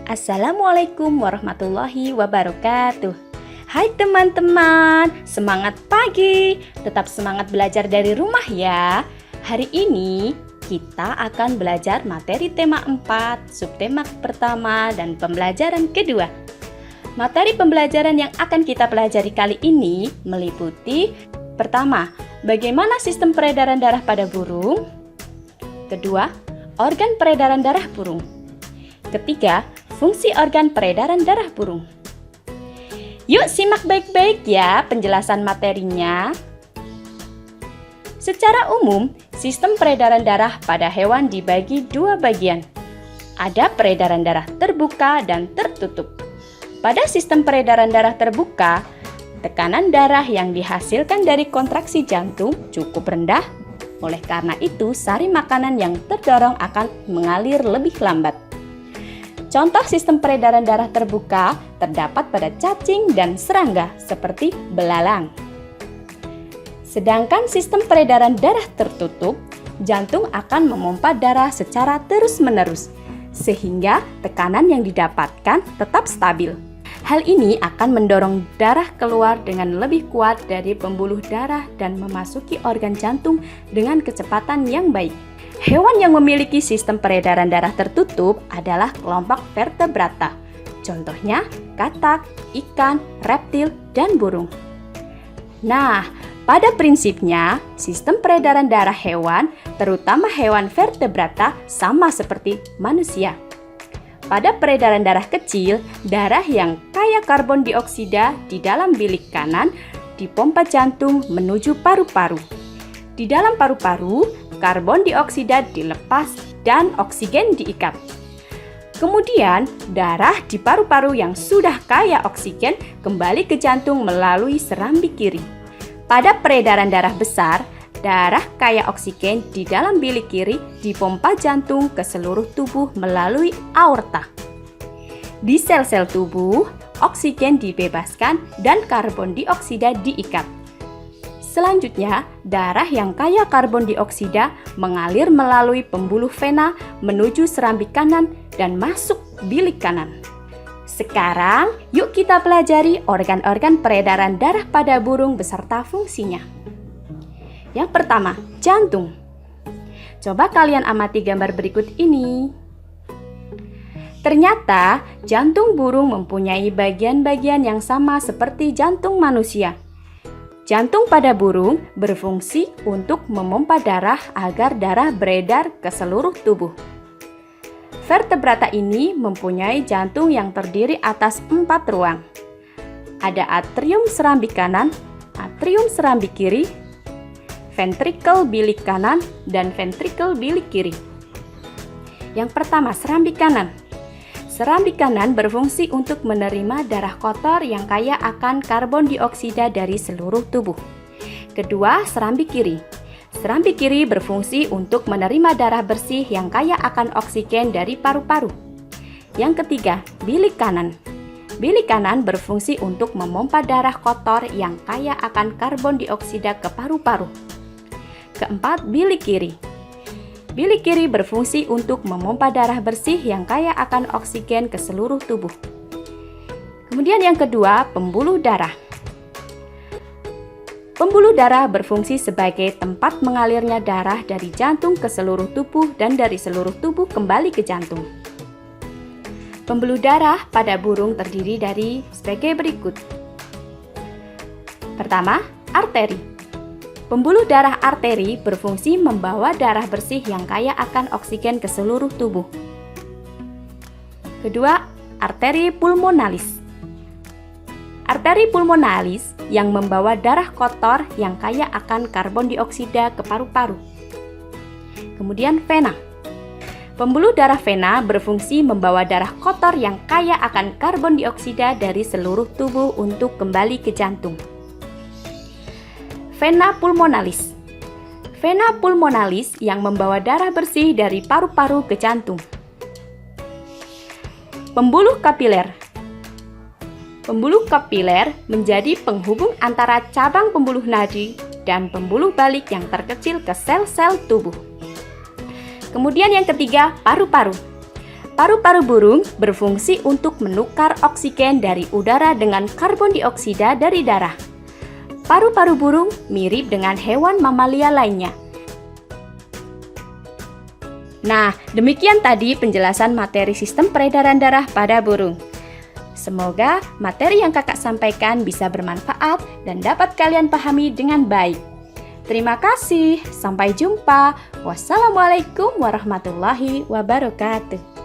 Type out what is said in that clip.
Assalamualaikum warahmatullahi wabarakatuh. Hai teman-teman, semangat pagi. Tetap semangat belajar dari rumah ya. Hari ini kita akan belajar materi tema 4, subtema pertama dan pembelajaran kedua. Materi pembelajaran yang akan kita pelajari kali ini meliputi: pertama, bagaimana sistem peredaran darah pada burung. Kedua, organ peredaran darah burung. Ketiga, fungsi organ peredaran darah burung. Yuk simak baik-baik ya penjelasan materinya. Secara umum, sistem peredaran darah pada hewan dibagi dua bagian. Ada peredaran darah terbuka dan tertutup. Pada sistem peredaran darah terbuka, tekanan darah yang dihasilkan dari kontraksi jantung cukup rendah. Oleh karena itu, sari makanan yang terdorong akan mengalir lebih lambat. Contoh sistem peredaran darah terbuka terdapat pada cacing dan serangga seperti belalang. Sedangkan sistem peredaran darah tertutup, jantung akan memompa darah secara terus-menerus, sehingga tekanan yang didapatkan tetap stabil. Hal ini akan mendorong darah keluar dengan lebih kuat dari pembuluh darah dan memasuki organ jantung dengan kecepatan yang baik. Hewan yang memiliki sistem peredaran darah tertutup adalah kelompok vertebrata. Contohnya katak, ikan, reptil, dan burung. Nah, pada prinsipnya, sistem peredaran darah hewan, terutama hewan vertebrata, sama seperti manusia. Pada peredaran darah kecil, darah yang kaya karbon dioksida di dalam bilik kanan dipompa jantung menuju paru-paru. Di dalam paru-paru, karbon dioksida dilepas dan oksigen diikat. Kemudian, darah di paru-paru yang sudah kaya oksigen kembali ke jantung melalui serambi kiri. Pada peredaran darah besar, darah kaya oksigen di dalam bilik kiri dipompa jantung ke seluruh tubuh melalui aorta. Di sel-sel tubuh, oksigen dibebaskan dan karbon dioksida diikat. Selanjutnya, darah yang kaya karbon dioksida mengalir melalui pembuluh vena menuju serambi kanan dan masuk bilik kanan. Sekarang, yuk kita pelajari organ-organ peredaran darah pada burung beserta fungsinya. Yang pertama, jantung. Coba kalian amati gambar berikut ini. Ternyata, jantung burung mempunyai bagian-bagian yang sama seperti jantung manusia. Jantung pada burung berfungsi untuk memompa darah agar darah beredar ke seluruh tubuh. Vertebrata ini mempunyai jantung yang terdiri atas 4 ruang. Ada atrium serambi kanan, atrium serambi kiri, ventrikel bilik kanan, dan ventrikel bilik kiri. Yang pertama, serambi kanan. Serambi kanan berfungsi untuk menerima darah kotor yang kaya akan karbon dioksida dari seluruh tubuh. Kedua, serambi kiri. Serambi kiri berfungsi untuk menerima darah bersih yang kaya akan oksigen dari paru-paru. Yang ketiga, bilik kanan. Bilik kanan berfungsi untuk memompa darah kotor yang kaya akan karbon dioksida ke paru-paru. Keempat, bilik kiri. Bilik kiri berfungsi untuk memompa darah bersih yang kaya akan oksigen ke seluruh tubuh. Kemudian yang kedua, pembuluh darah. Pembuluh darah berfungsi sebagai tempat mengalirnya darah dari jantung ke seluruh tubuh dan dari seluruh tubuh kembali ke jantung. Pembuluh darah pada burung terdiri dari sebagai berikut. Pertama, arteri. Pembuluh darah arteri berfungsi membawa darah bersih yang kaya akan oksigen ke seluruh tubuh. Kedua, arteri pulmonalis. Arteri pulmonalis yang membawa darah kotor yang kaya akan karbon dioksida ke paru-paru. Kemudian vena. Pembuluh darah vena berfungsi membawa darah kotor yang kaya akan karbon dioksida dari seluruh tubuh untuk kembali ke jantung. Vena pulmonalis. Vena pulmonalis yang membawa darah bersih dari paru-paru ke jantung. Pembuluh kapiler. Pembuluh kapiler menjadi penghubung antara cabang pembuluh nadi dan pembuluh balik yang terkecil ke sel-sel tubuh. Kemudian yang ketiga, paru-paru. Paru-paru burung berfungsi untuk menukar oksigen dari udara dengan karbon dioksida dari darah. Paru-paru burung mirip dengan hewan mamalia lainnya. Nah, demikian tadi penjelasan materi sistem peredaran darah pada burung. Semoga materi yang kakak sampaikan bisa bermanfaat dan dapat kalian pahami dengan baik. Terima kasih, sampai jumpa. Wassalamualaikum warahmatullahi wabarakatuh.